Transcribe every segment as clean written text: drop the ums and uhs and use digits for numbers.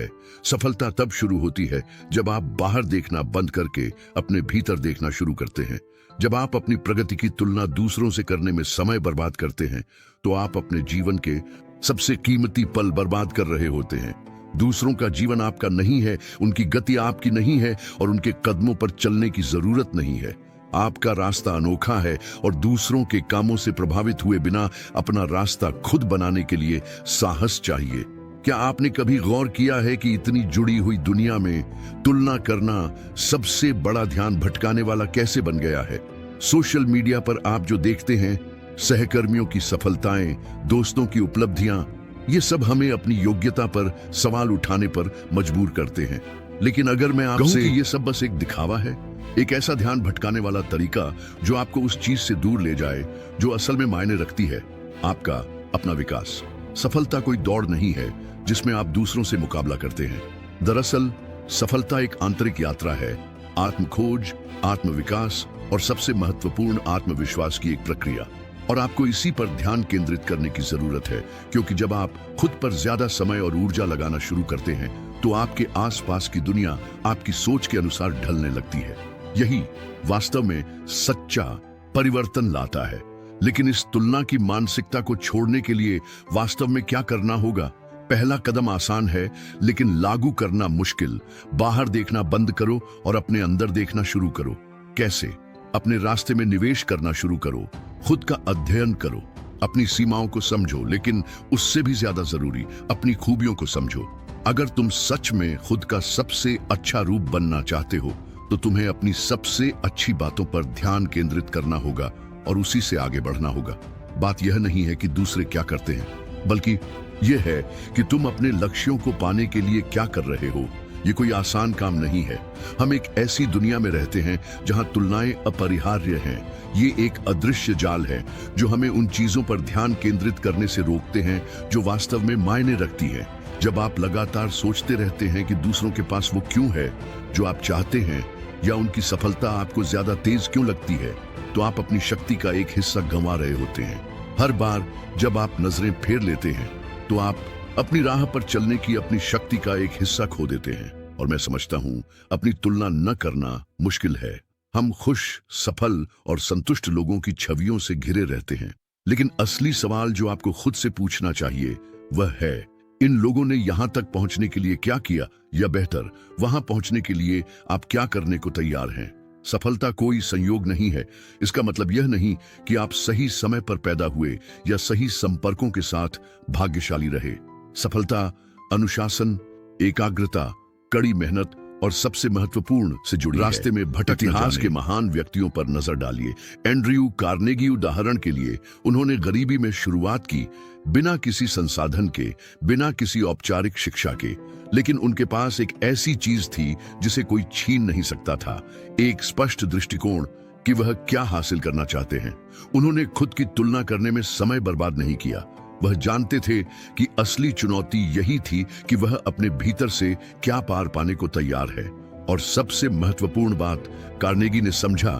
है। सफलता तब शुरू होती है जब आप बाहर देखना बंद करके अपने भीतर देखना शुरू करते हैं। जब आप अपनी प्रगति की तुलना दूसरों से करने में समय बर्बाद करते हैं तो आप अपने जीवन के सबसे कीमती पल बर्बाद कर रहे होते हैं। दूसरों का जीवन आपका नहीं है, उनकी गति आपकी नहीं है और उनके कदमों पर चलने की जरूरत नहीं है। आपका रास्ता अनोखा है और दूसरों के कामों से प्रभावित हुए बिना अपना रास्ता खुद बनाने के लिए साहस चाहिए। क्या आपने कभी गौर किया है कि इतनी जुड़ी हुई दुनिया में तुलना करना सबसे बड़ा ध्यान भटकाने वाला कैसे बन गया है? सोशल मीडिया पर आप जो देखते हैं, सहकर्मियों की सफलताएं, दोस्तों की उपलब्धियां, ये सब हमें अपनी योग्यता पर सवाल उठाने पर मजबूर करते हैं। लेकिन अगर मैं आपसे ये सब बस एक दिखावा है, एक ऐसा ध्यान भटकाने वाला तरीका जो आपको उस चीज से दूर ले जाए जो असल में मायने रखती है, आपका अपना विकास। सफलता कोई दौड़ नहीं है जिसमें आप दूसरों से मुकाबला करते हैं। दरअसल सफलता एक आंतरिक यात्रा है, आत्मखोज, आत्मविकास और सबसे महत्वपूर्ण आत्मविश्वास की एक प्रक्रिया। और आपको इसी पर ध्यान केंद्रित करने की जरूरत है, क्योंकि जब आप खुद पर ज्यादा समय और ऊर्जा लगाना शुरू करते हैं तो आपके आसपास की दुनिया आपकी सोच के अनुसार ढलने लगती है। यही वास्तव में सच्चा परिवर्तन लाता है। लेकिन इस तुलना की मानसिकता को छोड़ने के लिए वास्तव में क्या करना होगा? पहला कदम आसान है लेकिन लागू करना मुश्किल। बाहर देखना बंद करो और अपने अंदर देखना शुरू करो। कैसे? अपने रास्ते में निवेश करना शुरू करो, खुद का अध्ययन करो, अपनी सीमाओं को समझो, लेकिन उससे भी ज्यादा जरूरी अपनी खूबियों को समझो। अगर तुम सच में खुद का सबसे अच्छा रूप बनना चाहते हो तो तुम्हें अपनी सबसे अच्छी बातों पर ध्यान केंद्रित करना होगा और उसी से आगे बढ़ना होगा। बात यह नहीं है कि दूसरे क्या करते हैं, बल्कि यह है कि तुम अपने लक्ष्यों को पाने के लिए क्या कर रहे हो। ये कोई आसान काम नहीं है। हम एक ऐसी दुनिया में रहते हैं जहां तुलनाएं अपरिहार्य हैं। ये एक अदृश्य जाल है जो हमें उन चीजों पर ध्यान केंद्रित करने से रोकते हैं जो वास्तव में मायने रखती है। जब आप लगातार सोचते रहते हैं कि दूसरों के पास वो क्यों है जो आप चाहते हैं, या उनकी सफलता आपको ज्यादा तेज क्यों लगती है, तो आप अपनी शक्ति का एक हिस्सा गंवा रहे होते हैं। हर बार जब आप नजरें फेर लेते हैं तो आप अपनी राह पर चलने की अपनी शक्ति का एक हिस्सा खो देते हैं। और मैं समझता हूं अपनी तुलना न करना मुश्किल है। हम खुश, सफल और संतुष्ट लोगों की छवियों से घिरे रहते हैं। लेकिन असली सवाल जो आपको खुद से पूछना चाहिए वह है, इन लोगों ने यहां तक पहुंचने के लिए क्या किया, या बेहतर वहां पहुंचने के लिए आप क्या करने को तैयार हैं? सफलता कोई संयोग नहीं है। इसका मतलब यह नहीं कि आप सही समय पर पैदा हुए या सही संपर्कों के साथ भाग्यशाली रहे। सफलता अनुशासन, एकाग्रता, कड़ी मेहनत और सबसे महत्वपूर्ण से जुड़ी रास्ते में भटक इतिहास के महान व्यक्तियों पर नजर डालिए। एंड्रयू कार्नेगी उदाहरण के लिए, उन्होंने गरीबी में शुरुआत की, बिना किसी संसाधन के, बिना किसी औपचारिक शिक्षा के। लेकिन उनके पास एक ऐसी चीज थी जिसे कोई छीन नहीं सकता था, एक स्पष्ट दृष्टिकोण कि वह क्या हासिल करना चाहते हैं। उन्होंने खुद की तुलना करने में समय बर्बाद नहीं किया। वह जानते थे कि असली चुनौती यही थी कि वह अपने भीतर से क्या पार पाने को तैयार है। और सबसे महत्वपूर्ण बात, कार्नेगी ने समझा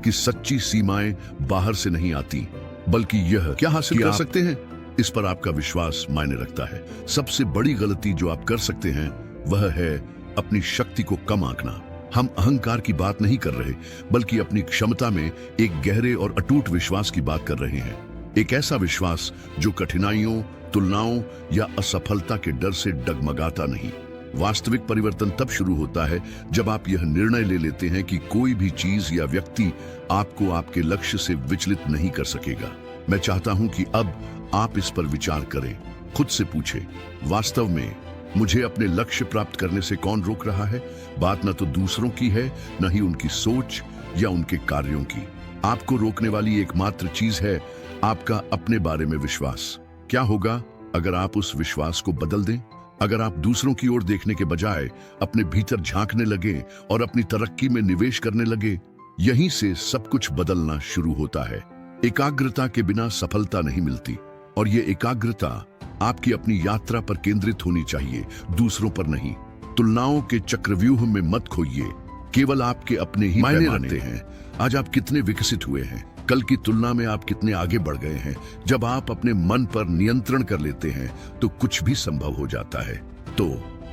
कि सच्ची सीमाएं बाहर से नहीं आती, बल्कि यह क्या हासिल कर सकते हैं इस पर आपका विश्वास मायने रखता है। सबसे बड़ी गलती जो आप कर सकते हैं वह है अपनी शक्ति को कम आंकना। हम अहंकार की बात नहीं कर रहे, बल्कि अपनी क्षमता में एक गहरे और अटूट विश्वास की बात कर रहे हैं। एक ऐसा विश्वास जो कठिनाइयों, तुलनाओं या असफलता के डर से डगमगाता नहीं। वास्तविक परिवर्तन तब शुरू होता है जब आप यह निर्णय ले लेते हैं कि कोई भी चीज या व्यक्ति आपको आपके लक्ष्य से विचलित नहीं कर सकेगा। मैं चाहता हूं कि अब आप इस पर विचार करें, खुद से पूछें, वास्तव में मुझे अपने लक्ष्य प्राप्त करने से कौन रोक रहा है? बात न तो दूसरों की है, न ही उनकी सोच या उनके कार्यों की। आपको रोकने वाली एकमात्र चीज है आपका अपने बारे में विश्वास। क्या होगा अगर आप उस विश्वास को बदल दें? अगर आप दूसरों की ओर देखने के बजाय अपने भीतर झांकने लगे और अपनी तरक्की में निवेश करने लगे, यहीं से सब कुछ बदलना शुरू होता है। एकाग्रता के बिना सफलता नहीं मिलती, और ये एकाग्रता आपकी अपनी यात्रा पर केंद्रित होनी चाहिए, दूसरों पर नहीं। तुलनाओं के चक्रव्यूह में मत खोइए, केवल आपके अपने ही मायने रखते हैं। आज आप कितने विकसित हुए हैं, कल की तुलना में आप कितने आगे बढ़ गए हैं। जब आप अपने मन पर नियंत्रण कर लेते हैं तो कुछ भी संभव हो जाता है। तो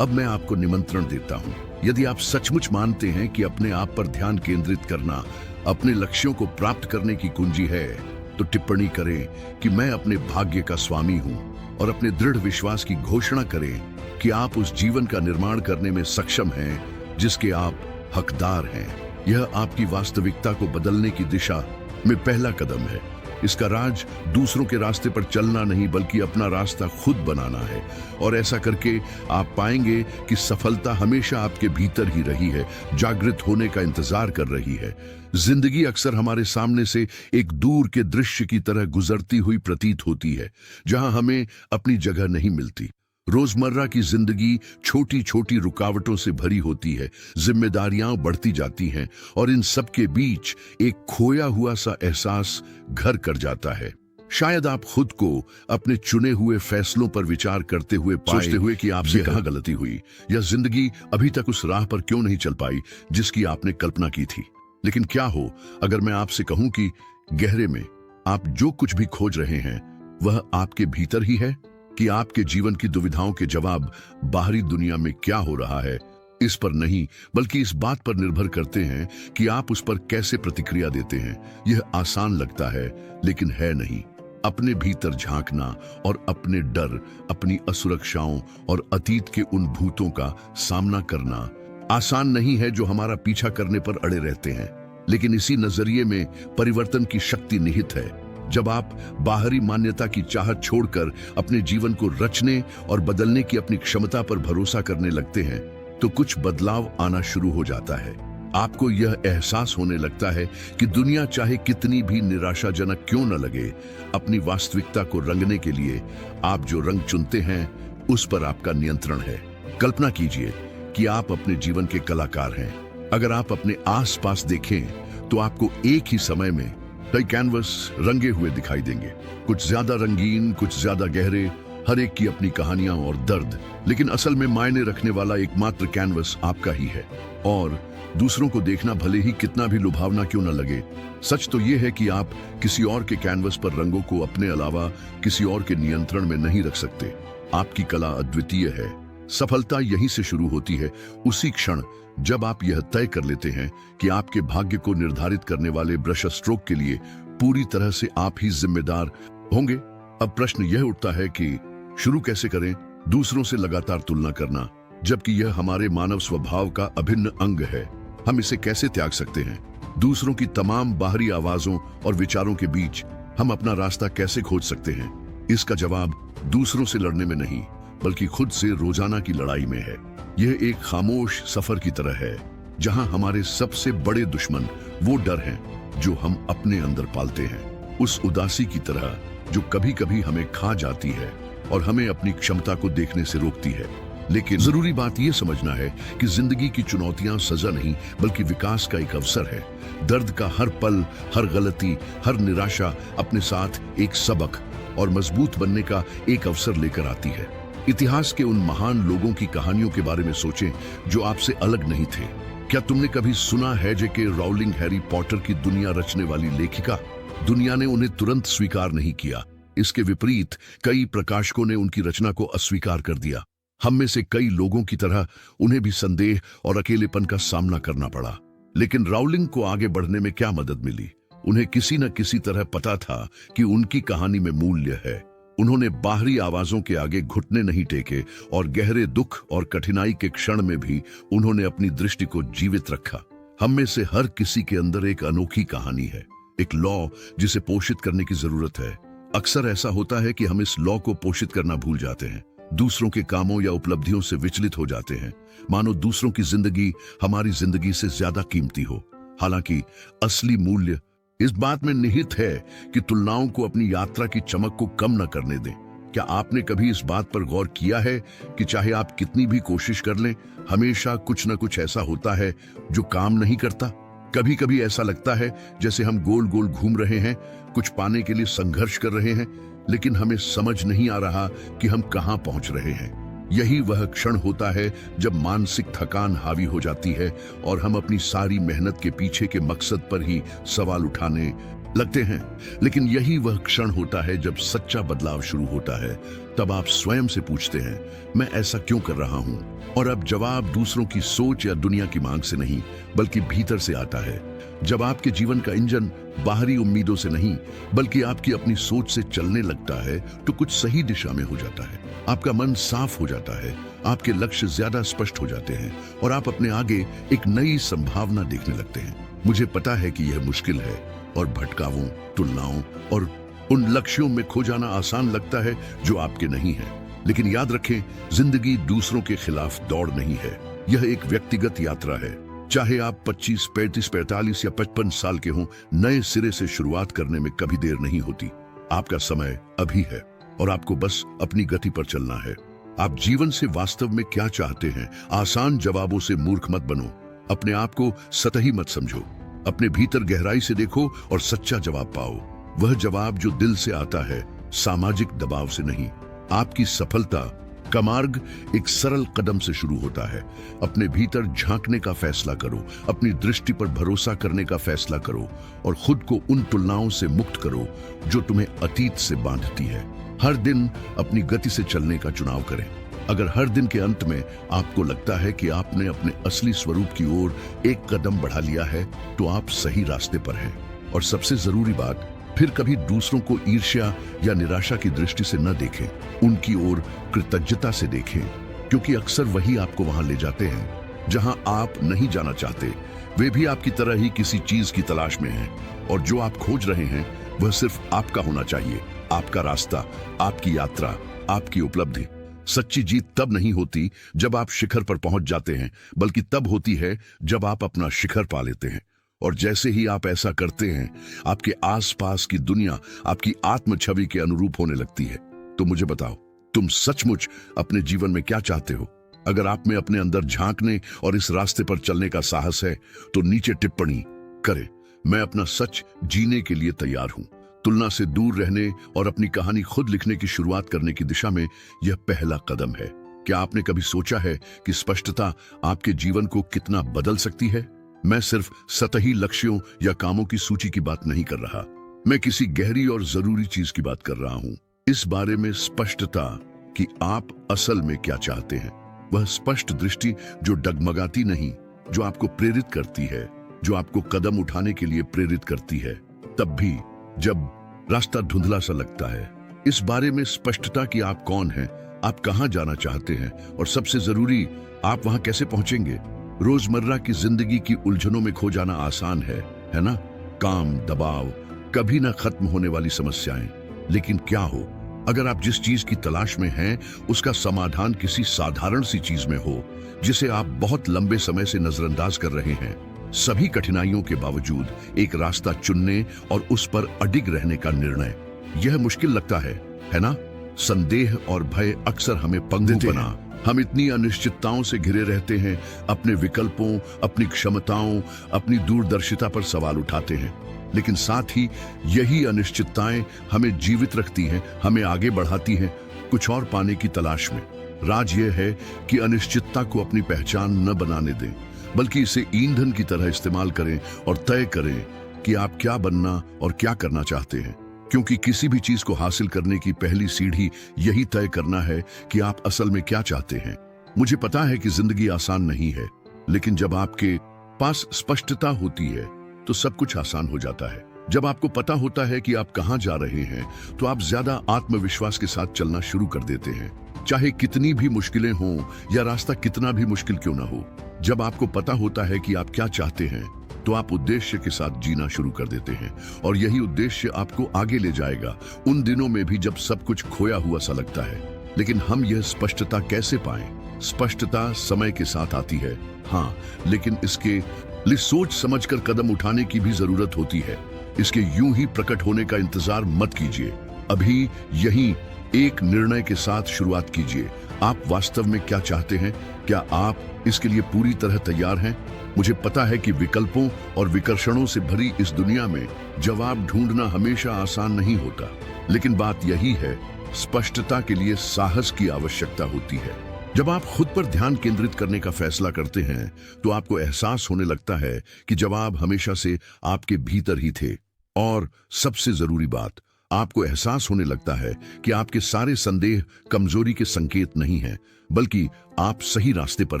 अब मैं आपको निमंत्रण देता हूं, यदि आप सचमुच मानते हैं कि अपने आप पर ध्यान केंद्रित करना अपने लक्ष्यों को प्राप्त करने की कुंजी है, तो टिप्पणी करें कि मैं अपने भाग्य का स्वामी हूं और अपने दृढ़ विश्वास की घोषणा करें कि आप उस जीवन का निर्माण करने में सक्षम हैं जिसके आप हकदार हैं। यह आपकी वास्तविकता को बदलने की दिशा में पहला कदम है। इसका राज दूसरों के रास्ते पर चलना नहीं, बल्कि अपना रास्ता खुद बनाना है। और ऐसा करके आप पाएंगे कि सफलता हमेशा आपके भीतर ही रही है, जागृत होने का इंतजार कर रही है। जिंदगी अक्सर हमारे सामने से एक दूर के दृश्य की तरह गुजरती हुई प्रतीत होती है, जहां हमें अपनी जगह नहीं मिलती। रोजमर्रा की जिंदगी छोटी छोटी रुकावटों से भरी होती है, जिम्मेदारियां बढ़ती जाती हैं और इन सब के बीच एक खोया हुआ सा एहसास घर कर जाता है। शायद आप खुद को अपने चुने हुए फैसलों पर विचार करते हुए सोचते हुए कि आपसे कहाँ गलती हुई, या जिंदगी अभी तक उस राह पर क्यों नहीं चल पाई जिसकी आपने कल्पना की थी। लेकिन क्या हो अगर मैं आपसे कहूं कि गहरे में आप जो कुछ भी खोज रहे हैं वह आपके भीतर ही है, कि आपके जीवन की दुविधाओं के जवाब बाहरी दुनिया में क्या हो रहा है इस पर नहीं, बल्कि इस बात पर निर्भर करते हैं कि आप उस पर कैसे प्रतिक्रिया देते हैं। यह आसान लगता है लेकिन है नहीं। अपने भीतर झांकना और अपने डर, अपनी असुरक्षाओं और अतीत के उन भूतों का सामना करना आसान नहीं है जो हमारा पीछा करने पर अड़े रहते हैं। लेकिन इसी नजरिए में परिवर्तन की शक्ति निहित है। जब आप बाहरी मान्यता की चाहत छोड़कर अपने जीवन को रचने और बदलने की अपनी क्षमता पर भरोसा करने लगते हैं, तो कुछ बदलाव आना शुरू हो जाता है। आपको यह एहसास होने लगता है कि दुनिया चाहे कितनी भी निराशाजनक क्यों न लगे, अपनी वास्तविकता को रंगने के लिए आप जो रंग चुनते हैं उस पर आपका नियंत्रण है। कल्पना कीजिए कि आप अपने जीवन के कलाकार हैं। अगर आप अपने आसपास देखें तो आपको एक ही समय में कई कैनवस रंगे हुए दिखाई देंगे, कुछ ज्यादा रंगीन, कुछ ज्यादा गहरे, हर एक की अपनी कहानियां और दर्द। लेकिन असल में मायने रखने वाला एकमात्र कैनवस आपका ही है। और दूसरों को देखना भले ही कितना भी लुभावना क्यों न लगे, सच तो यह है कि आप किसी और के कैनवस पर रंगों को अपने अलावा किसी और के नियंत्रण में नहीं रख सकते। आपकी कला अद्वितीय है। सफलता यहीं से शुरू होती है, उसी क्षण जब आप यह तय कर लेते हैं कि आपके भाग्य को निर्धारित करने वाले ब्रश स्ट्रोक के लिए पूरी तरह से आप ही जिम्मेदार होंगे। अब प्रश्न यह उठता है कि शुरू कैसे करें दूसरों से लगातार तुलना करना, जबकि यह हमारे मानव स्वभाव का अभिन्न अंग है। हम इसे कैसे त्याग सकते हैं? दूसरों की तमाम बाहरी आवाजों और विचारों के बीच हम अपना रास्ता कैसे खोज सकते हैं? इसका जवाब दूसरों से लड़ने में नहीं, बल्कि खुद से रोजाना की लड़ाई में है। यह एक खामोश सफर की तरह है, जहां हमारे सबसे बड़े दुश्मन वो डर हैं जो हम अपने अंदर पालते हैं। उस उदासी की तरह जो कभी कभी हमें खा जाती है और हमें अपनी क्षमता को देखने से रोकती है। लेकिन जरूरी बात यह समझना है कि जिंदगी की चुनौतियां सजा नहीं, बल्कि विकास का एक अवसर है। दर्द का हर पल, हर गलती, हर निराशा अपने साथ एक सबक और मजबूत बनने का एक अवसर लेकर आती है। इतिहास के उन महान लोगों की कहानियों के बारे में सोचें जो आपसे अलग नहीं थे। क्या तुमने कभी सुना है J.K. राउलिंग हैरी पॉटर की दुनिया रचने वाली लेखिका? दुनिया ने उन्हें तुरंत स्वीकार नहीं किया। इसके विपरीत कई प्रकाशकों ने उनकी रचना को अस्वीकार कर दिया। हम में से कई लोगों की तरह उन्हें भी संदेह और अकेलेपन का सामना करना पड़ा। लेकिन राउलिंग को आगे बढ़ने में क्या मदद मिली? उन्हें किसी न किसी तरह पता था कि उनकी कहानी में मूल्य है। उन्होंने बाहरी आवाजों के आगे घुटने नहीं टेके और गहरे दुख और कठिनाई के क्षण में भी उन्होंने अपनी दृष्टि को जीवित रखा। हम में से हर किसी के अंदर एक अनोखी कहानी है, एक लौ जिसे पोषित करने की जरूरत है। अक्सर ऐसा होता है कि हम इस लौ को पोषित करना भूल जाते हैं, दूसरों के कामों या उपलब्धियों से विचलित हो जाते हैं, मानो दूसरों की जिंदगी हमारी जिंदगी से ज्यादा कीमती हो। हालांकि असली मूल्य इस बात में निहित है कि तुलनाओं को अपनी यात्रा की चमक को कम न करने दें। क्या आपने कभी इस बात पर गौर किया है कि चाहे आप कितनी भी कोशिश कर लें, हमेशा कुछ न कुछ ऐसा होता है जो काम नहीं करता? कभी कभी ऐसा लगता है जैसे हम गोल गोल घूम रहे हैं, कुछ पाने के लिए संघर्ष कर रहे हैं, लेकिन हमें समझ नहीं आ रहा कि हम कहां पहुंच रहे हैं। यही वह क्षण होता है जब मानसिक थकान हावी हो जाती है और हम अपनी सारी मेहनत के पीछे के मकसद पर ही सवाल उठाने लगते हैं, लेकिन यही वह क्षण होता है जब सच्चा बदलाव शुरू होता है। तब आप स्वयं से पूछते हैं, मैं ऐसा क्यों कर रहा हूं? और अब जवाब दूसरों की सोच या दुनिया की मांग से नहीं, बल्कि भीतर से आता है। जब आपके जीवन का इंजन बाहरी उम्मीदों से नहीं, बल्कि आपकी अपनी सोच से चलने लगता है, तो कुछ सही दिशा में हो जाता है। आपका मन साफ हो जाता है, आपके लक्ष्य ज्यादा स्पष्ट हो जाते हैं और आप अपने आगे एक नई संभावना देखने लगते हैं। मुझे पता है कि यह मुश्किल है और भटकावों, तुलनाओं और उन लक्ष्यों में खो जाना आसान लगता है जो आपके नहीं है। लेकिन याद रखें, जिंदगी दूसरों के खिलाफ दौड़ नहीं है, यह एक व्यक्तिगत यात्रा है। चाहे आप 25, 35, 45 या 55 साल के हों, नए सिरे से शुरुआत करने में कभी देर नहीं होती। आपका समय अभी है और आपको बस अपनी गति पर चलना है। आप जीवन से वास्तव में क्या चाहते हैं? आसान जवाबों से मूर्ख मत बनो, अपने आप को सतही मत समझो। अपने भीतर गहराई से देखो और सच्चा जवाब पाओ। वह जवाब जो दिल से आता है, सामाजिक दबाव से नहीं। आपकी सफलता का मार्ग एक सरल कदम से शुरू होता है। अपने भीतर झांकने का फैसला करो, अपनी दृष्टि पर भरोसा करने का फैसला करो और खुद को उन तुलनाओं से मुक्त करो जो तुम्हें अतीत से बांधती है। हर दिन अपनी गति से चलने का चुनाव करें। अगर हर दिन के अंत में आपको लगता है कि आपने अपने असली स्वरूप की ओर एक कदम बढ़ा लिया है, तो आप सही रास्ते पर हैं। और सबसे जरूरी बात, फिर कभी दूसरों को ईर्ष्या या निराशा की दृष्टि से न देखें, उनकी ओर कृतज्ञता से देखें, क्योंकि अक्सर वही आपको वहां ले जाते हैं जहां आप नहीं जाना चाहते। वे भी आपकी तरह ही किसी चीज की तलाश में हैं, और जो आप खोज रहे हैं वह सिर्फ आपका होना चाहिए। आपका रास्ता, आपकी यात्रा, आपकी उपलब्धि। सच्ची जीत तब नहीं होती जब आप शिखर पर पहुंच जाते हैं, बल्कि तब होती है जब आप अपना शिखर पा लेते हैं। और जैसे ही आप ऐसा करते हैं, आपके आसपास की दुनिया आपकी आत्म छवि के अनुरूप होने लगती है। तो मुझे बताओ, तुम सचमुच अपने जीवन में क्या चाहते हो? अगर आप में अपने अंदर झांकने और इस रास्ते पर चलने का साहस है, तो नीचे टिप्पणी करें, मैं अपना सच जीने के लिए तैयार हूं। तुलना से दूर रहने और अपनी कहानी खुद लिखने की शुरुआत करने की दिशा में यह पहला कदम है। क्या आपने कभी सोचा है कि स्पष्टता आपके जीवन को कितना बदल सकती है? मैं सिर्फ सतही लक्ष्यों या कामों की सूची की बात नहीं कर रहा, मैं किसी गहरी और जरूरी चीज की बात कर रहा हूं। इस बारे में स्पष्टता कि आप असल में क्या चाहते हैं। वह स्पष्ट दृष्टि जो डगमगाती नहीं, जो आपको प्रेरित करती है, जो आपको कदम उठाने के लिए प्रेरित करती है, तब भी जब रास्ता धुंधला सा लगता है। इस बारे में स्पष्टता कि आप कौन हैं, आप कहां जाना चाहते हैं, और सबसे जरूरी, आप वहां कैसे पहुंचेंगे। रोजमर्रा की जिंदगी की उलझनों में खो जाना आसान है ना? काम, दबाव, कभी ना खत्म होने वाली समस्याएं। लेकिन क्या हो अगर आप जिस चीज की तलाश में हैं, उसका समाधान किसी साधारण सी चीज में हो, जिसे आप बहुत लंबे समय से नजरअंदाज कर रहे हैं। सभी कठिनाइयों के बावजूद एक रास्ता चुनने और उस पर अडिग रहने का निर्णय। यह मुश्किल लगता है ना? संदेह और भय अक्सर हमें पंगु बना। हम इतनी अनिश्चितताओं से घिरे रहते हैं, अपने विकल्पों, अपनी क्षमताओं, अपनी दूरदर्शिता पर सवाल उठाते हैं। लेकिन साथ ही यही अनिश्चितताएं हमें जीवित रखती हैं, हमें आगे बढ़ाती हैं, कुछ और पाने की तलाश में। राज यह है कि अनिश्चितता को अपनी पहचान न बनाने दें, बल्कि इसे ईंधन की तरह इस्तेमाल करें और तय करें कि आप क्या बनना और क्या करना चाहते हैं। क्योंकि किसी भी चीज को हासिल करने की पहली सीढ़ी यही तय करना है कि आप असल में क्या चाहते हैं। मुझे पता है कि जिंदगी आसान नहीं है, लेकिन जब आपके पास स्पष्टता होती है तो सब कुछ आसान हो जाता है। जब आपको पता होता है कि आप कहां जा रहे हैं, तो आप ज्यादा आत्मविश्वास के साथ चलना शुरू कर देते हैं, चाहे कितनी भी मुश्किलें हों या रास्ता कितना भी मुश्किल क्यों ना हो। जब आपको पता होता है कि आप क्या चाहते हैं, तो आप उद्देश्य के साथ जीना शुरू कर देते हैं, और यही उद्देश्य आपको आगे ले जाएगा उन दिनों में भी जब सब कुछ खोया हुआ सा लगता है। लेकिन हम यह स्पष्टता कैसे पाएं? स्पष्टता समय के साथ आती है, हाँ, लेकिन इसके लिए सोच समझकर कदम उठाने की भी जरूरत होती है। इसके यूं ही प्रकट होने का इंतजार मत कीजिए। अभी यही एक निर्णय के साथ शुरुआत कीजिए। आप वास्तव में क्या चाहते हैं? क्या आप इसके लिए पूरी तरह तैयार हैं? मुझे पता है कि विकल्पों और विकर्षणों से भरी इस दुनिया में जवाब ढूंढना हमेशा आसान नहीं होता, लेकिन बात यही है, स्पष्टता के लिए साहस की आवश्यकता होती है। जब आप खुद पर ध्यान केंद्रित करने का फैसला करते हैं, तो आपको एहसास होने लगता है कि जवाब हमेशा से आपके भीतर ही थे और सबसे जरूरी बात, आपको एहसास होने लगता है कि आपके सारे संदेह कमजोरी के संकेत नहीं हैं, बल्कि आप सही रास्ते पर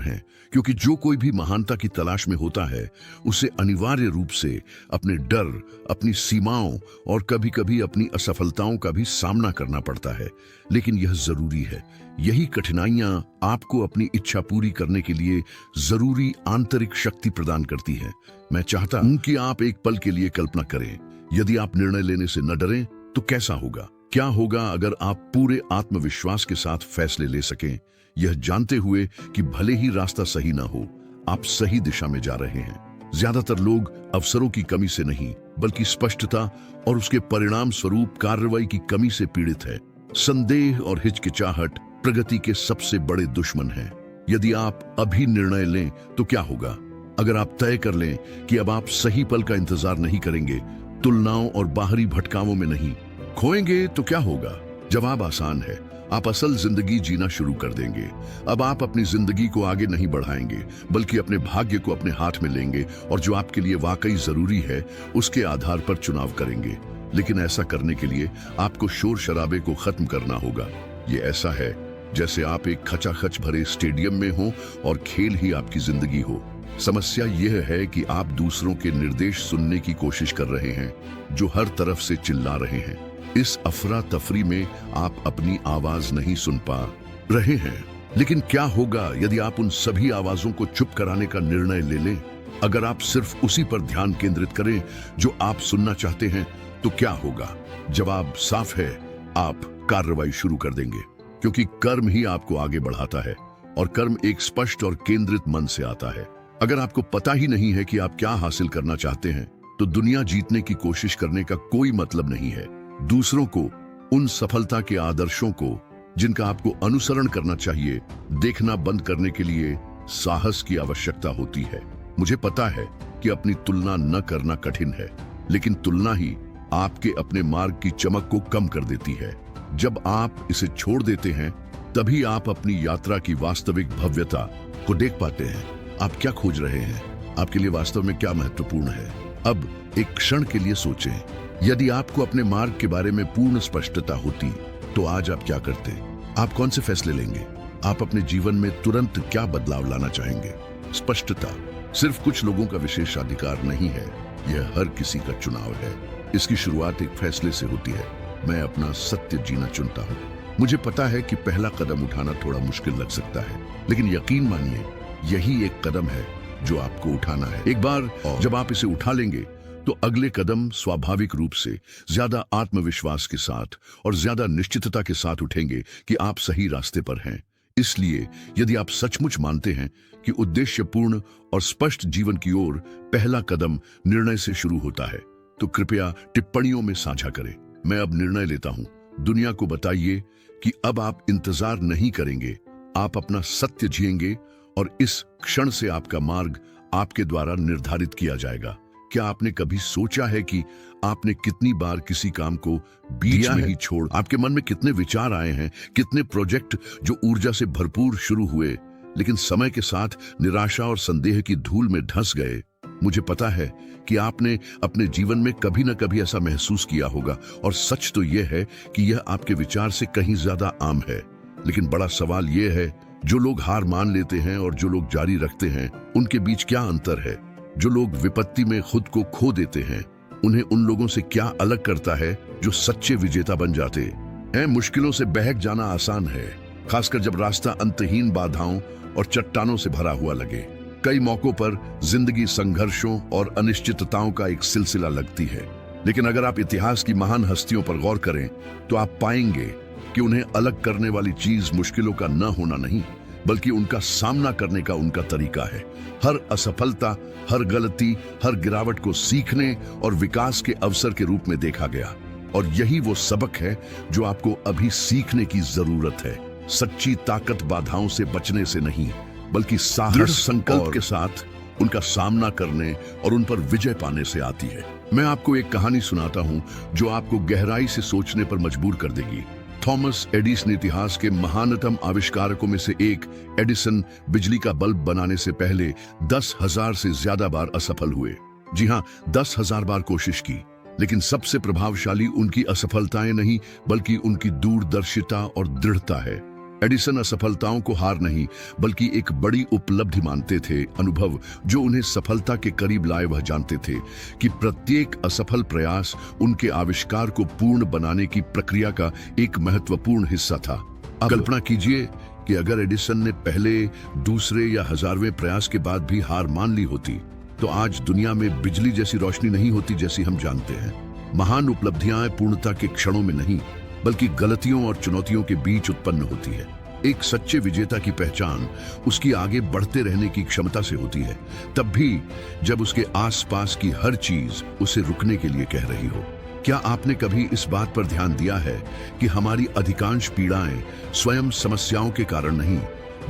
हैं। क्योंकि जो कोई भी महानता की तलाश में होता है, उसे अनिवार्य रूप से अपने डर, अपनी सीमाओं और कभी कभी अपनी असफलताओं का भी सामना करना पड़ता है। लेकिन यह जरूरी है। यही कठिनाइयां आपको अपनी इच्छा पूरी करने के लिए जरूरी आंतरिक शक्ति प्रदान करती है। मैं चाहता हूं कि आप एक पल के लिए कल्पना करें, यदि आप निर्णय लेने से न डरें तो कैसा होगा? क्या होगा अगर आप पूरे आत्मविश्वास के साथ फैसले ले सकें, यह जानते हुए कि भले ही रास्ता सही ना हो, आप सही दिशा में जा रहे हैं। ज्यादातर लोग अवसरों की कमी से नहीं, बल्कि स्पष्टता और उसके परिणाम स्वरूप कार्रवाई की कमी से पीड़ित है। संदेह और हिचकिचाहट प्रगति के सबसे बड़े दुश्मन हैं। यदि आप अभी निर्णय लें तो क्या होगा? अगर आप तय कर लें कि अब आप सही पल का इंतजार नहीं करेंगे, तुलनाओं और बाहरी भटकावों में नहीं खोएंगे, तो क्या होगा? जवाब आसान है, आप असल जिंदगी जीना शुरू कर देंगे। अब आप अपनी जिंदगी को आगे नहीं बढ़ाएंगे, बल्कि अपने भाग्य को अपने हाथ में लेंगे और जो आपके लिए वाकई जरूरी है उसके आधार पर चुनाव करेंगे। लेकिन ऐसा करने के लिए आपको शोर शराबे को खत्म करना होगा। ये ऐसा है जैसे आप एक खचाखच भरे स्टेडियम में हो और खेल ही आपकी जिंदगी हो। समस्या यह है कि आप दूसरों के निर्देश सुनने की कोशिश कर रहे हैं, जो हर तरफ से चिल्ला रहे हैं। इस अफरा तफरी में आप अपनी आवाज नहीं सुन पा रहे हैं। लेकिन क्या होगा यदि आप उन सभी आवाजों को चुप कराने का निर्णय ले लें? अगर आप सिर्फ उसी पर ध्यान केंद्रित करें जो आप सुनना चाहते हैं, तो क्या होगा? जवाब साफ है, आप कार्रवाई शुरू कर देंगे। क्योंकि कर्म ही आपको आगे बढ़ाता है और कर्म एक स्पष्ट और केंद्रित मन से आता है। अगर आपको पता ही नहीं है कि आप क्या हासिल करना चाहते हैं, तो दुनिया जीतने की कोशिश करने का कोई मतलब नहीं है। दूसरों को, उन सफलता के आदर्शों को जिनका आपको अनुसरण करना चाहिए, देखना बंद करने के लिए साहस की आवश्यकता होती है। मुझे पता है कि अपनी तुलना न करना कठिन है, लेकिन तुलना ही आपके अपने मार्ग की चमक को कम कर देती है। जब आप इसे छोड़ देते हैं, तभी आप अपनी यात्रा की वास्तविक भव्यता को देख पाते हैं। आप क्या खोज रहे हैं? आपके लिए वास्तव में क्या महत्वपूर्ण है? अब एक क्षण के लिए सोचें। यदि आपको अपने मार्ग के बारे में पूर्ण स्पष्टता होती, तो आज आप क्या करते? आप कौन से फैसले लेंगे? आप अपने जीवन में तुरंत क्या बदलाव लाना चाहेंगे? स्पष्टता सिर्फ कुछ लोगों का विशेषाधिकार नहीं है, यह हर किसी का चुनाव है। इसकी शुरुआत एक फैसले से होती है। मैं अपना सत्य जीना चुनता हूँ। मुझे पता है कि पहला कदम उठाना थोड़ा मुश्किल लग सकता है, लेकिन यकीन मानिए, यही एक कदम है जो आपको उठाना है। एक बार जब आप इसे उठा लेंगे, तो अगले कदम स्वाभाविक रूप से ज्यादा आत्मविश्वास के साथ और ज्यादा निश्चितता के साथ उठेंगे कि आप सही रास्ते पर हैं। इसलिए यदि आप सचमुच मानते हैं कि उद्देश्यपूर्ण और स्पष्ट जीवन की ओर पहला कदम निर्णय से शुरू होता है, तो कृपया टिप्पणियों में साझा करें, मैं अब निर्णय लेता हूं। दुनिया को बताइए कि अब आप इंतजार नहीं करेंगे, आप अपना सत्य जिएंगे और इस क्षण से आपका मार्ग आपके द्वारा निर्धारित किया जाएगा। क्या आपने कभी सोचा है कि आपने कितनी बार किसी काम को बीच में ही छोड़? आपके मन में कितने विचार आए हैं, कितने प्रोजेक्ट जो ऊर्जा से भरपूर शुरू हुए, लेकिन समय के साथ निराशा और संदेह की धूल में धंस गए? मुझे पता है कि आपने अपने जीवन में कभी न कभी ऐसा महसूस किया होगा, और सच तो यह है कि यह आपके विचार से कहीं ज्यादा आम है। लेकिन बड़ा सवाल यह है, जो लोग हार मान लेते हैं और जो लोग जारी रखते हैं, उनके बीच क्या अंतर है? जो लोग विपत्ति में खुद को खो देते हैं, उन्हें उन लोगों से क्या अलग करता है जो सच्चे विजेता बन जाते हैं? मुश्किलों से बहक जाना आसान है, खासकर जब रास्ता अंतहीन बाधाओं और चट्टानों से भरा हुआ लगे। कई मौकों पर जिंदगी संघर्षों और अनिश्चितताओं का एक सिलसिला लगती है, लेकिन अगर आप इतिहास की महान हस्तियों पर गौर करें, तो आप पाएंगे कि उन्हें अलग करने वाली चीज मुश्किलों का न होना नहीं, बल्कि उनका सामना करने का उनका तरीका है। हर असफलता, हर गलती, हर गिरावट को सीखने और विकास के अवसर के रूप में देखा गया, और यही वो सबक है जो आपको अभी सीखने की जरूरत है। सच्ची ताकत बाधाओं से बचने से नहीं, बल्कि साहस, संकल्प के साथ उनका सामना करने और उन पर विजय पाने से आती है। मैं आपको एक कहानी सुनाता हूं जो आपको गहराई से सोचने पर मजबूर कर देगी। थॉमस एडिसन इतिहास के महानतम आविष्कारकों में से एक। एडिसन बिजली का बल्ब बनाने से पहले 10,000 से ज्यादा बार असफल हुए। जी हाँ, 10,000 बार कोशिश की, लेकिन सबसे प्रभावशाली उनकी असफलताएं नहीं बल्कि उनकी दूरदर्शिता और दृढ़ता है। एडिसन असफलताओं को हार नहीं बल्कि एक बड़ी उपलब्धि मानते थे। अनुभव जो उन्हें सफलता के करीब लाए, वह जानते थे कि प्रत्येक असफल प्रयास उनके आविष्कार को पूर्ण बनाने की प्रक्रिया का एक महत्वपूर्ण हिस्सा था। कल्पना कीजिए कि अगर एडिसन ने पहले, दूसरे या हजारवें प्रयास के बाद भी हार मान ली होती, तो आज दुनिया में बिजली जैसी रोशनी नहीं होती जैसी हम जानते हैं। महान उपलब्धियां पूर्णता के क्षणों में नहीं बल्कि गलतियों और चुनौतियों के बीच उत्पन्न होती है। एक सच्चे विजेता की पहचान उसकी आगे बढ़ते रहने की क्षमता से होती है, तब भी जब उसके आसपास की हर चीज उसे रुकने के लिए कह रही हो। क्या आपने कभी इस बात पर ध्यान दिया है कि हमारी अधिकांश पीड़ाएं स्वयं समस्याओं के कारण नहीं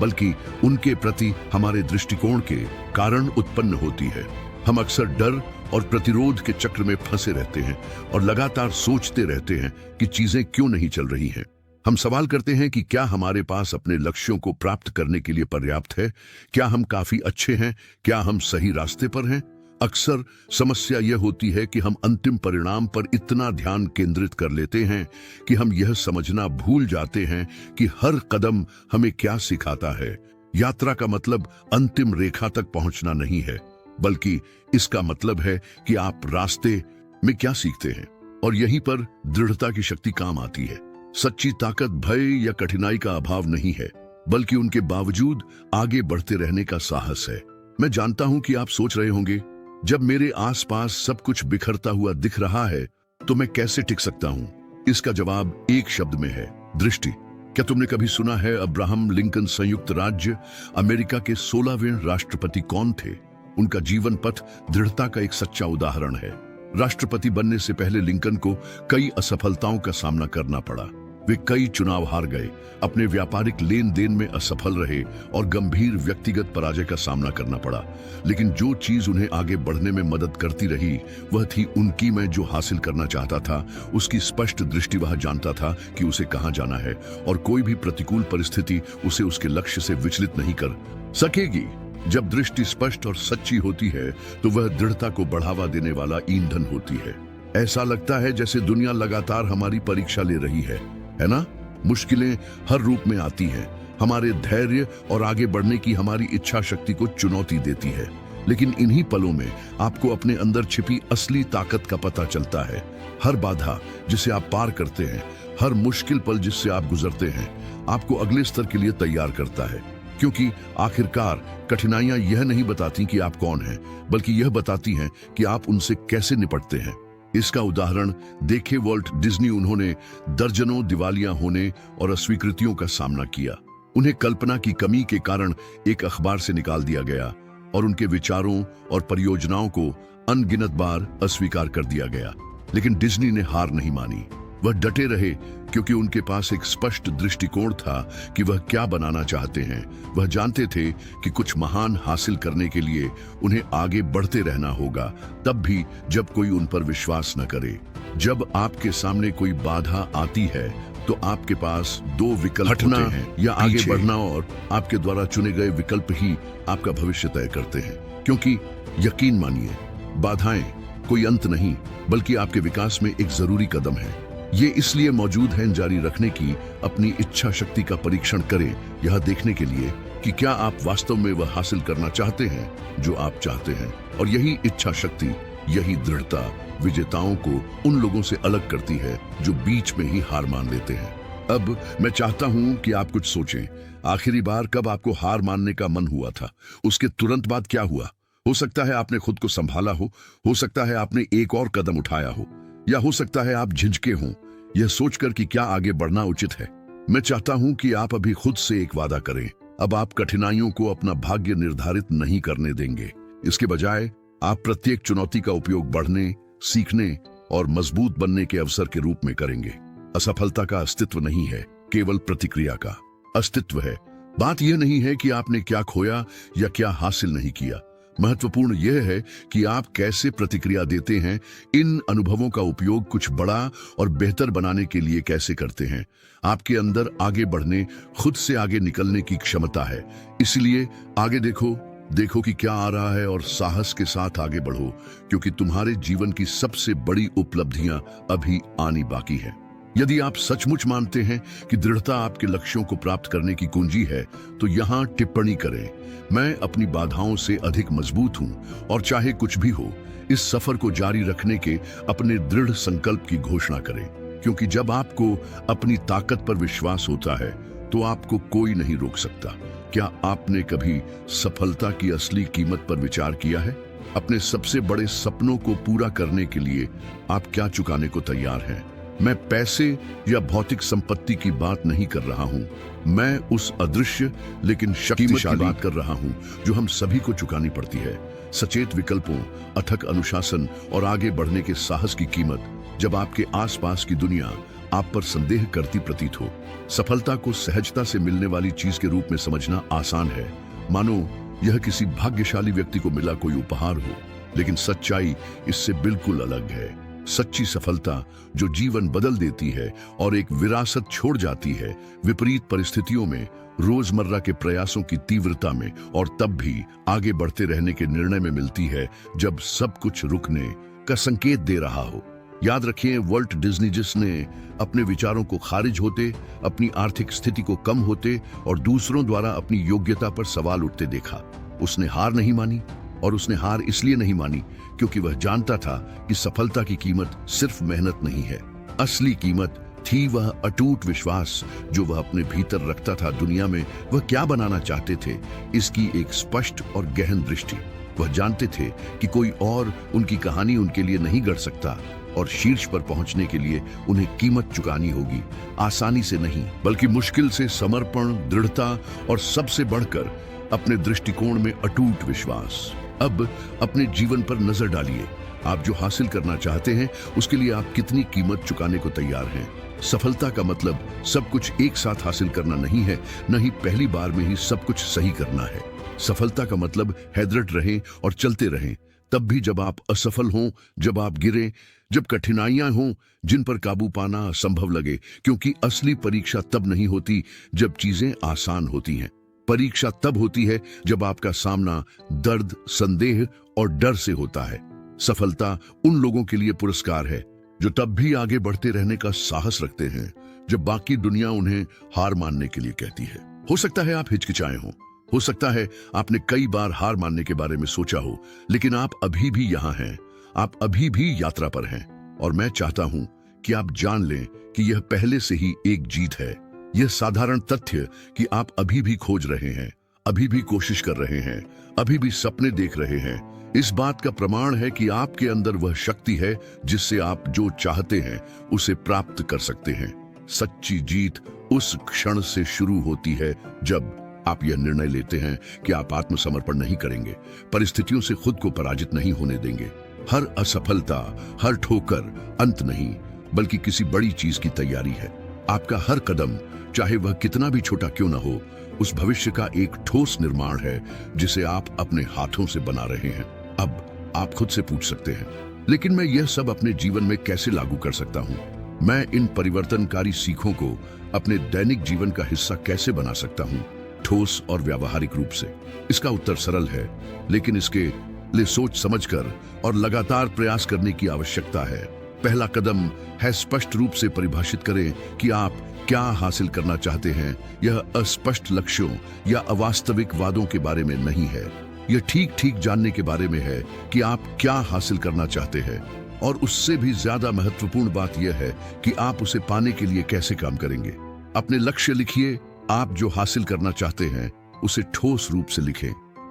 बल्कि उनके प्रति हमारे दृष्टिकोण के कारण उत्पन्न होती है? हम अक्सर डर और प्रतिरोध के चक्र में फंसे रहते हैं और लगातार सोचते रहते हैं कि चीजें क्यों नहीं चल रही हैं। हम सवाल करते हैं कि क्या हमारे पास अपने लक्ष्यों को प्राप्त करने के लिए पर्याप्त है? क्या हम काफी अच्छे हैं? क्या हम सही रास्ते पर हैं? अक्सर समस्या यह होती है कि हम अंतिम परिणाम पर इतना ध्यान केंद्रित कर लेते हैं कि हम यह समझना भूल जाते हैं कि हर कदम हमें क्या सिखाता है। यात्रा का मतलब अंतिम रेखा तक पहुंचना नहीं है, बल्कि इसका मतलब है कि आप रास्ते में क्या सीखते हैं। और यहीं पर दृढ़ता की शक्ति काम आती है। सच्ची ताकत भय या कठिनाई का अभाव नहीं है, बल्कि उनके बावजूद आगे बढ़ते रहने का साहस है। मैं जानता हूं कि आप सोच रहे होंगे, जब मेरे आसपास सब कुछ बिखरता हुआ दिख रहा है तो मैं कैसे टिक सकता हूं? इसका जवाब एक शब्द में है, दृष्टि। क्या तुमने कभी सुना है अब्राहम लिंकन संयुक्त राज्य अमेरिका के 16वें राष्ट्रपति कौन थे? उनका जीवन पथ दृढ़ता का एक सच्चा उदाहरण है। राष्ट्रपति बनने से पहले लिंकन को कई असफलताओं का सामना करना पड़ा। वे कई चुनाव हार गए, अपने व्यापारिक लेन देन में असफल रहे और गंभीर व्यक्तिगत पराजय का सामना करना पड़ा। लेकिन जो चीज उन्हें आगे बढ़ने में मदद करती रही वह थी उनकी मैं जो हासिल करना चाहता था उसकी स्पष्ट दृष्टि। वह जानता था कि उसे कहां जाना है और कोई भी प्रतिकूल परिस्थिति उसे उसके लक्ष्य से विचलित नहीं कर सकेगी। जब दृष्टि स्पष्ट और सच्ची होती है तो वह दृढ़ता को बढ़ावा देने वाला ईंधन होती है। ऐसा लगता है जैसे दुनिया लगातार हमारी परीक्षा ले रही है ना? मुश्किलें हर रूप में आती हैं, हमारे धैर्य और आगे बढ़ने की हमारी इच्छा शक्ति को चुनौती देती है। लेकिन इन्हीं पलों में आपको अपने अंदर छिपी असली ताकत का पता चलता है। हर बाधा जिसे आप पार करते हैं, हर मुश्किल पल जिससे आप गुजरते हैं, आपको अगले स्तर के लिए तैयार करता है। क्योंकि आखिरकार कठिनाइयां यह नहीं बताती कि आप कौन हैं, बल्कि यह बताती हैं कि आप उनसे कैसे निपटते हैं। इसका उदाहरण देखे वॉल्ट डिज्नी। उन्होंने दर्जनों दिवालिया होने और अस्वीकृतियों का सामना किया। उन्हें कल्पना की कमी के कारण एक अखबार से निकाल दिया गया और उनके विचारों और परियोजनाओं को अनगिनत बार अस्वीकार कर दिया गया। लेकिन डिज्नी ने हार नहीं मानी। वह डटे रहे क्योंकि उनके पास एक स्पष्ट दृष्टिकोण था कि वह क्या बनाना चाहते हैं। वह जानते थे कि कुछ महान हासिल करने के लिए उन्हें आगे बढ़ते रहना होगा, तब भी जब कोई उन पर विश्वास न करे। जब आपके सामने कोई बाधा आती है तो आपके पास दो विकल्प होते हैं, या आगे बढ़ना, और आपके द्वारा चुने गए विकल्प ही आपका भविष्य तय करते हैं। क्योंकि यकीन मानिए, बाधाएं कोई अंत नहीं बल्कि आपके विकास में एक जरूरी कदम है। ये इसलिए मौजूद है जारी रखने की अपनी इच्छा शक्ति का परीक्षण करें, यह देखने के लिए कि क्या आप वास्तव में वह हासिल करना चाहते हैं जो आप चाहते हैं। और यही इच्छा शक्ति, यही दृढ़ता विजेताओं को उन लोगों से अलग करती है जो बीच में ही हार मान लेते हैं। अब मैं चाहता हूं कि आप कुछ सोचें। आखिरी बार कब आपको हार मानने का मन हुआ था? उसके तुरंत बाद क्या हुआ? हो सकता है आपने खुद को संभाला हो सकता है आपने एक और कदम उठाया हो, या हो सकता है आप झिझके हों यह सोचकर कि क्या आगे बढ़ना उचित है। मैं चाहता हूं कि आप अभी खुद से एक वादा करें। अब आप कठिनाइयों को अपना भाग्य निर्धारित नहीं करने देंगे। इसके बजाय आप प्रत्येक चुनौती का उपयोग बढ़ने, सीखने और मजबूत बनने के अवसर के रूप में करेंगे। असफलता का अस्तित्व नहीं है, केवल प्रतिक्रिया का अस्तित्व है। बात यह नहीं है कि आपने क्या खोया या क्या हासिल नहीं किया। महत्वपूर्ण यह है कि आप कैसे प्रतिक्रिया देते हैं। इन अनुभवों का उपयोग कुछ बड़ा और बेहतर बनाने के लिए कैसे करते हैं। आपके अंदर आगे बढ़ने, खुद से आगे निकलने की क्षमता है। इसलिए आगे देखो, देखो कि क्या आ रहा है और साहस के साथ आगे बढ़ो, क्योंकि तुम्हारे जीवन की सबसे बड़ी उपलब्धियां अभी आनी बाकी है। यदि आप सचमुच मानते हैं कि दृढ़ता आपके लक्ष्यों को प्राप्त करने की कुंजी है, तो यहाँ टिप्पणी करें, मैं अपनी बाधाओं से अधिक मजबूत हूं और चाहे कुछ भी हो, इस सफर को जारी रखने के अपने दृढ़ संकल्प की घोषणा करें। क्योंकि जब आपको अपनी ताकत पर विश्वास होता है, तो आपको कोई नहीं रोक सकता। क्या आपने कभी सफलता की असली कीमत पर विचार किया है? अपने सबसे बड़े सपनों को पूरा करने के लिए आप क्या चुकाने को तैयार हैं? मैं पैसे या भौतिक संपत्ति की बात नहीं कर रहा हूं, मैं उस अदृश्य लेकिन शक्तिशाली बात कर रहा हूं जो हम सभी को चुकानी पड़ती है। सचेत विकल्पों, अथक अनुशासन और आगे बढ़ने के साहस की कीमत, जब आपके आसपास की दुनिया आप पर संदेह करती प्रतीत हो। सफलता को सहजता से मिलने वाली चीज के रूप में समझना आसान है, मानो यह किसी भाग्यशाली व्यक्ति को मिला कोई उपहार हो, लेकिन सच्चाई इससे बिल्कुल अलग है। सच्ची सफलता जो जीवन बदल देती है और एक विरासत छोड़ जाती है, विपरीत परिस्थितियों में, रोजमर्रा के प्रयासों की तीव्रता में और तब भी आगे बढ़ते रहने के निर्णय में मिलती है जब सब कुछ रुकने का संकेत दे रहा हो। याद रखिए, वॉल्ट डिज्नी, जिसने अपने विचारों को खारिज होते, अपनी आर्थिक स्थिति को कम होते और दूसरों द्वारा अपनी योग्यता पर सवाल उठते देखा, उसने हार नहीं मानी। और उसने हार इसलिए नहीं मानी क्योंकि वह जानता था कि सफलता की कीमत सिर्फ मेहनत नहीं है, असली कीमत थी वह अटूट विश्वास जो वह अपने भीतर रखता था। दुनिया में वह क्या बनाना चाहते थे, इसकी एक स्पष्ट और गहन दृष्टि। वह जानते थे कि कोई और उनकी कहानी उनके लिए नहीं गढ़ सकता और शीर्ष पर पहुंचने के लिए उन्हें कीमत चुकानी होगी, आसानी से नहीं बल्कि मुश्किल से। समर्पण, दृढ़ता और सबसे बढ़कर अपने दृष्टिकोण में अटूट विश्वास। अब अपने जीवन पर नजर डालिए, आप जो हासिल करना चाहते हैं उसके लिए आप कितनी कीमत चुकाने को तैयार हैं। सफलता का मतलब सब कुछ एक साथ हासिल करना नहीं है, न ही पहली बार में ही सब कुछ सही करना है। सफलता का मतलब है दृढ़ रहें और चलते रहें, तब भी जब आप असफल हों, जब आप गिरें, जब कठिनाइयां हों जिन पर काबू पाना असंभव लगे। क्योंकि असली परीक्षा तब नहीं होती जब चीजें आसान होती हैं, परीक्षा तब होती है जब आपका सामना दर्द, संदेह और डर से होता है। सफलता उन लोगों के लिए पुरस्कार है जो तब भी आगे बढ़ते रहने का साहस रखते हैं जब बाकी दुनिया उन्हें हार मानने के लिए कहती है। हो सकता है आप हिचकिचाए हो सकता है आपने कई बार हार मानने के बारे में सोचा हो, लेकिन आप अभी भी यहाँ हैं, आप अभी भी यात्रा पर हैं। और मैं चाहता हूं कि आप जान लें कि यह पहले से ही एक जीत है। यह साधारण तथ्य कि आप अभी भी खोज रहे हैं, अभी भी कोशिश कर रहे हैं, अभी भी सपने देख रहे हैं, इस बात का प्रमाण है कि आपके अंदर वह शक्ति है जिससे आप जो चाहते हैं उसे प्राप्त कर सकते हैं। सच्ची जीत उस क्षण से शुरू होती है जब आप यह निर्णय लेते हैं कि आप आत्मसमर्पण नहीं करेंगे, परिस्थितियों से खुद को पराजित नहीं होने देंगे। हर असफलता, हर ठोकर अंत नहीं, बल्कि किसी बड़ी चीज की तैयारी है। आपका हर कदम, चाहे वह कितना भी छोटा क्यों ना हो, उस भविष्य का एक ठोस निर्माण है जिसे आप अपने हाथों से बना रहे हैं। अब आप खुद से पूछ सकते हैं, लेकिन मैं यह सब अपने जीवन में कैसे लागू कर सकता हूं? मैं इन परिवर्तनकारी सीखों को अपने दैनिक जीवन का हिस्सा कैसे बना सकता हूं, ठोस और व्यावहारिक रूप से? इसका उत्तर सरल है, लेकिन इसके लिए सोच समझकर और लगातार प्रयास करने की आवश्यकता है। पहला कदम है स्पष्ट रूप से परिभाषित करें कि आप क्या हासिल करना चाहते हैं। यह अस्पष्ट लक्ष्यों या अवास्तविक वादों के बारे में नहीं है, यह ठीक ठीक जानने के बारे में है कि आप क्या हासिल करना चाहते हैं। और उससे भी ज्यादा महत्वपूर्ण बात यह है कि आप उसे पाने के लिए कैसे काम करेंगे। अपने लक्ष्य लिखिए, आप जो हासिल करना चाहते हैं उसे ठोस रूप से लिखें।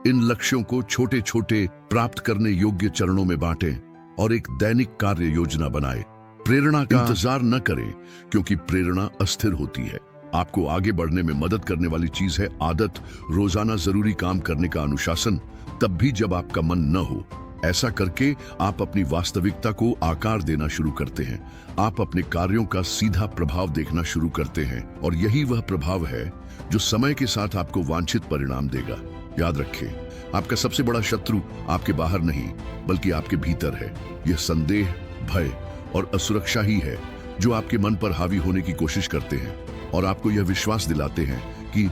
इन लक्ष्यों को छोटे छोटे प्राप्त करने योग्य चरणों में बांटें और एक दैनिक कार्य योजना बनाएं। प्रेरणा का इंतजार न करें, क्योंकि प्रेरणा अस्थिर होती है। आपको आगे बढ़ने में मदद करने वाली चीज है आदत, रोजाना जरूरी काम करने का अनुशासन, तब भी जब आपका मन न हो। ऐसा करके आप अपनी वास्तविकता को आकार देना शुरू करते हैं, आप अपने कार्यों का सीधा प्रभाव देखना शुरू करते हैं, और यही वह प्रभाव है जो समय के साथ आपको वांछित परिणाम देगा। याद रखें, आपका सबसे बड़ा शत्रु आपके बाहर नहीं बल्कि आपके भीतर है। यह संदेह, भय और असुरक्षा ही है जो आपके मन पर हावी होने की कोशिश करते हैं और आपको यह विश्वास दिलाते हैं कि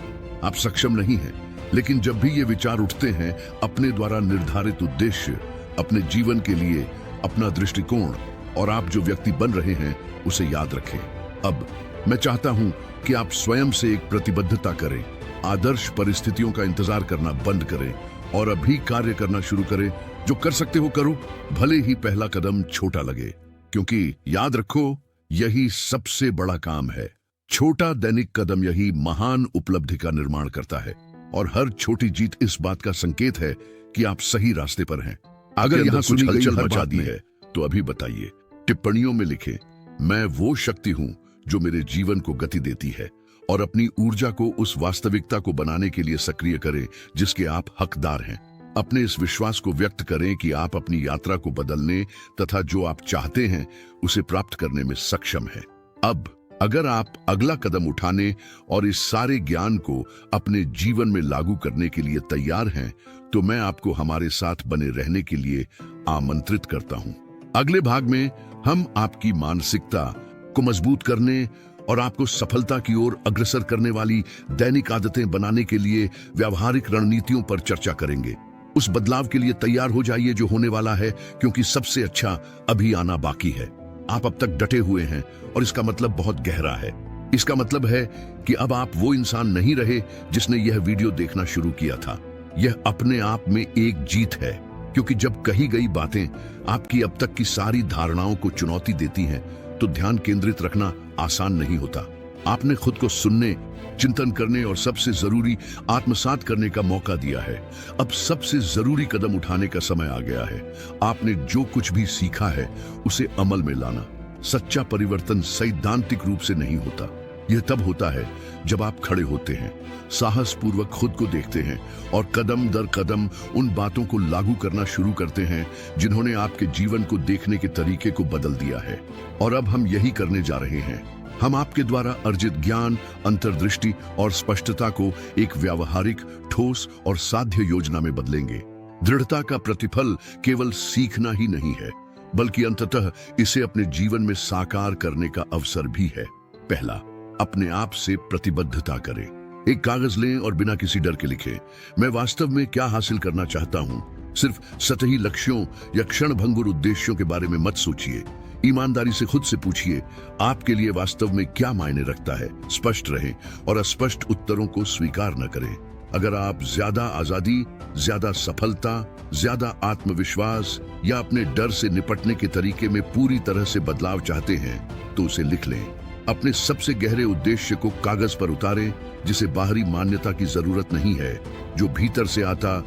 आप सक्षम नहीं हैं, लेकिन जब भी ये विचार उठते हैं, अपने द्वारा निर्धारित उद्देश्य, अपने जीवन के लिए अपना दृष्टिकोण और आप जो व्यक्ति बन रहे हैं उसे याद रखें। अब मैं चाहता हूं कि आप स्वयं से एक प्रतिबद्धता करें, आदर्श परिस्थितियों का इंतजार करना बंद करें और अभी कार्य करना शुरू करें। जो कर सकते हो करो, भले ही पहला कदम छोटा लगे, क्योंकि याद रखो, यही सबसे बड़ा काम है। छोटा दैनिक कदम यही महान उपलब्धि का निर्माण करता है और हर छोटी जीत इस बात का संकेत है कि आप सही रास्ते पर हैं। अगर यहाँ कुछ हलचल मचा दी है तो अभी बताइए, टिप्पणियों में लिखें, मैं वो शक्ति हूं जो मेरे जीवन को गति देती है, और अपनी ऊर्जा को उस वास्तविकता को बनाने के लिए सक्रिय करें जिसके आप हकदार हैं। अपने इस विश्वास को व्यक्त करें कि आप अपनी यात्रा को बदलने तथा जो आप चाहते हैं उसे प्राप्त करने में सक्षम हैं। अब अगर आप अगला कदम उठाने और इस सारे ज्ञान को अपने जीवन में लागू करने के लिए तैयार हैं, तो मैं आपको हमारे साथ बने रहने के लिए आमंत्रित करता हूं। अगले भाग में हम आपकी मानसिकता को मजबूत करने और आपको सफलता की ओर अग्रसर करने वाली दैनिक आदतें बनाने के लिए व्यावहारिक रणनीतियों पर चर्चा करेंगे। उस बदलाव के लिए तैयार हो जाइए जो होने वाला है, क्योंकि सबसे अच्छा अभी आना बाकी है। आप अब तक डटे हुए हैं और इसका मतलब बहुत गहरा है। इसका मतलब है कि अब आप वो इंसान नहीं रहे जिसने यह वीडियो देखना शुरू किया था। यह अपने आप में एक जीत है, क्योंकि जब कही गई बातें आपकी अब तक की सारी धारणाओं को चुनौती देती हैं, तो ध्यान केंद्रित रखना आसान नहीं होता। आपने खुद को सुनने, चिंतन करने और सबसे जरूरी आत्मसात करने का मौका दिया है। अब सबसे जरूरी कदम उठाने का समय आ गया है। आपने जो कुछ भी सीखा है उसे अमल में लाना। सच्चा परिवर्तन सैद्धांतिक रूप से नहीं होता। यह तब होता है जब आप खड़े होते हैं, साहस पूर्वक खुद को देखते हैं और कदम दर कदम उन बातों को लागू करना शुरू करते हैं जिन्होंने आपके जीवन को देखने के तरीके को बदल दिया है। और अब हम यही करने जा रहे हैं। हम आपके द्वारा अर्जित ज्ञान, अंतर्दृष्टि और स्पष्टता को एक व्यावहारिक, ठोस और साध्य योजना में बदलेंगे। दृढ़ता का प्रतिफल केवल सीखना ही नहीं है, बल्कि अंततः इसे अपने जीवन में साकार करने का अवसर भी है। पहला, अपने आप से प्रतिबद्धता करें। एक कागज लें और बिना किसी डर के लिखें, मैं वास्तव में क्या हासिल करना चाहता हूं। सिर्फ सतही लक्ष्यों या क्षणभंगुर उद्देश्यों के बारे में मत सोचिए। ईमानदारी से खुद से पूछिए, आपके लिए वास्तव में क्या मायने रखता है। स्पष्ट रहें और अस्पष्ट उत्तरों को स्वीकार न करें। अगर आप ज्यादा आजादी, ज्यादा सफलता, ज्यादा आत्मविश्वास या अपने डर से निपटने के तरीके में पूरी तरह से बदलाव चाहते हैं, तो उसे लिख लें। अपने सबसे गहरे उद्देश्य को कागज पर उतारें, जिसे बाहरी मान्यता की जरूरत नहीं है, जो भीतर से आता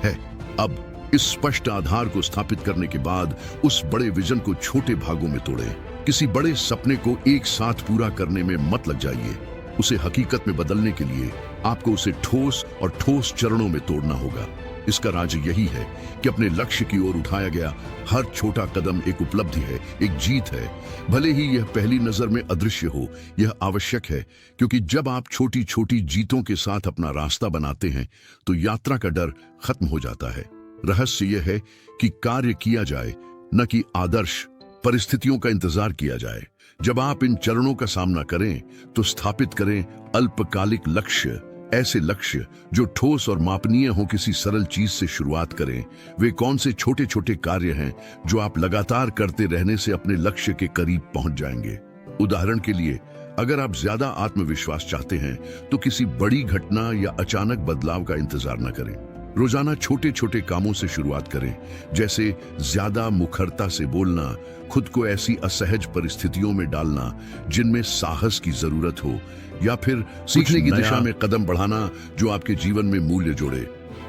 है। अब इस स्पष्ट आधार को स्थापित करने के बाद उस बड़े विजन को छोटे भागों में तोड़ें। किसी बड़े सपने को एक साथ पूरा करने में मत लग जाइए। उसे हकीकत में बदलने के लिए आपको उसे ठोस चरणों में तोड़ना होगा। इसका राज यही है कि अपने लक्ष्य की ओर उठाया गया हर छोटा कदम एक उपलब्धि है, एक जीत है। भले ही यह पहली नजर में अदृश्य हो, यह आवश्यक है, क्योंकि जब आप छोटी छोटी जीतों के साथ अपना रास्ता बनाते हैं तो यात्रा का डर खत्म हो जाता है। रहस्य यह है कि कार्य किया जाए, न कि आदर्श परिस्थितियों का इंतजार किया जाए। जब आप इन चरणों का सामना करें तो स्थापित करें अल्पकालिक लक्ष्य, ऐसे लक्ष्य जो ठोस और मापनीय हो। किसी सरल चीज से शुरुआत करें। वे कौन से छोटे छोटे कार्य हैं जो आप लगातार करते रहने से अपने लक्ष्य के करीब पहुंच जाएंगे। उदाहरण के लिए, अगर आप ज्यादा आत्मविश्वास चाहते हैं तो किसी बड़ी घटना या अचानक बदलाव का इंतजार न करें। रोजाना छोटे छोटे कामों से शुरुआत करें, जैसे ज्यादा मुखरता से बोलना, खुद को ऐसी असहज परिस्थितियों में डालना जिनमें साहस की जरूरत हो, या फिर सीखने की दिशा में कदम बढ़ाना जो आपके जीवन में मूल्य जोड़े।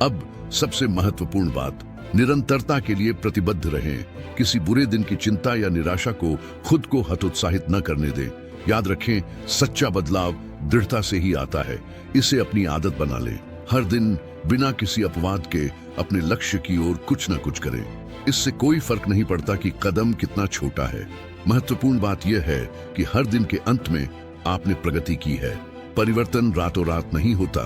अब सबसे महत्वपूर्ण बात, निरंतरता के लिए प्रतिबद्ध रहें। किसी बुरे दिन की चिंता या निराशा को खुद को हतोत्साहित न करने दें। याद रखें, सच्चा बदलाव दृढ़ता से ही आता है। इसे अपनी आदत बना लें। हर दिन बिना किसी अपवाद के अपने लक्ष्य की ओर कुछ न कुछ करें। इससे कोई फर्क नहीं पड़ता कि कदम कितना छोटा है। महत्वपूर्ण बात यह है कि हर दिन के अंत में आपने प्रगति की है। परिवर्तन रातों रात नहीं होता,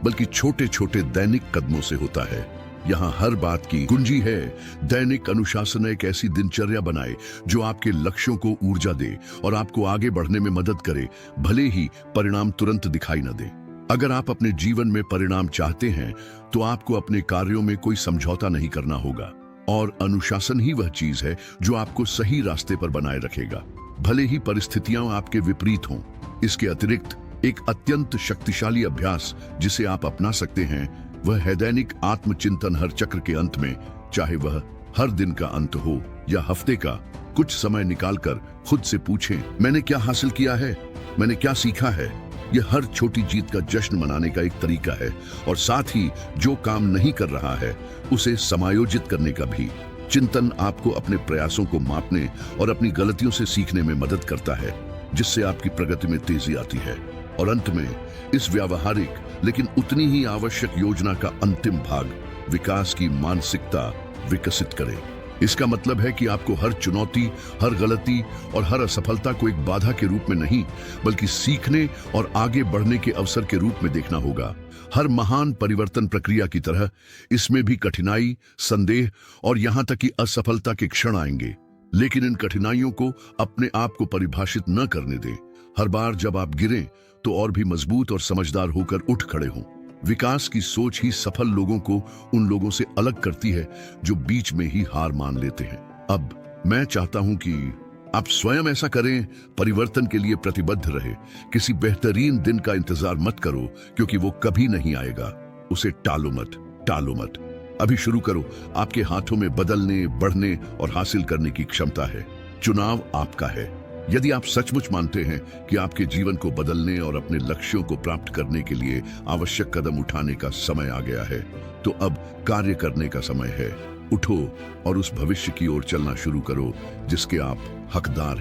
बल्कि छोटे छोटे दैनिक कदमों से होता है। यहाँ हर बात की कुंजी है दैनिक अनुशासन। एक ऐसी दिनचर्या बनाए जो आपके लक्ष्यों को ऊर्जा दे और आपको आगे बढ़ने में मदद करे, भले ही परिणाम तुरंत दिखाई न दे। अगर आप अपने जीवन में परिणाम चाहते हैं तो आपको अपने कार्यों में कोई समझौता नहीं करना होगा, और अनुशासन ही वह चीज है जो आपको सही रास्ते पर बनाए रखेगा, भले ही परिस्थितियां आपके विपरीत हों। इसके अतिरिक्त एक अत्यंत शक्तिशाली अभ्यास जिसे आप अपना सकते हैं वह है दैनिक आत्मचिंतन। हर चक्र के अंत में, चाहे वह हर दिन का अंत हो या हफ्ते का, कुछ समय निकालकर खुद से पूछें, मैंने क्या हासिल किया है, मैंने क्या सीखा है। यह हर छोटी जीत का जश्न मनाने का एक तरीका है, और साथ ही जो काम नहीं कर रहा है उसे समायोजित करने का भी। चिंतन आपको अपने प्रयासों को मापने और अपनी गलतियों से सीखने में मदद करता है, जिससे आपकी प्रगति में तेजी आती है। और अंत में इस व्यावहारिक लेकिन उतनी ही आवश्यक योजना का अंतिम भाग, विकास की मानसिकता विकसित करें। इसका मतलब है कि आपको हर चुनौती, हर गलती और हर असफलता को एक बाधा के रूप में नहीं, बल्कि सीखने और आगे बढ़ने के अवसर के रूप में देखना होगा। हर महान परिवर्तन प्रक्रिया की तरह इसमें भी कठिनाई, संदेह और यहां तक कि असफलता के क्षण आएंगे, लेकिन इन कठिनाइयों को अपने आप को परिभाषित न करने दें। हर बार जब आप गिरें तो और भी मजबूत और समझदार होकर उठ खड़े हों। विकास की सोच ही सफल लोगों को उन लोगों से अलग करती है जो बीच में ही हार मान लेते हैं। अब मैं चाहता हूं कि आप स्वयं ऐसा करें, परिवर्तन के लिए प्रतिबद्ध रहे। किसी बेहतरीन दिन का इंतजार मत करो, क्योंकि वो कभी नहीं आएगा। उसे टालो मत। अभी शुरू करो। आपके हाथों में बदलने, बढ़ने और हासिल करने की क्षमता है। चुनाव आपका है। यदि आप सचमुच मानते हैं कि आपके जीवन को बदलने और अपने लक्ष्यों को प्राप्त करने के लिए आवश्यक कदम उठाने का समय आ गया है, तो अब कार्य करने का समय है। उठो और उस भविष्य की ओर चलना शुरू करो जिसके आप हकदार हैं।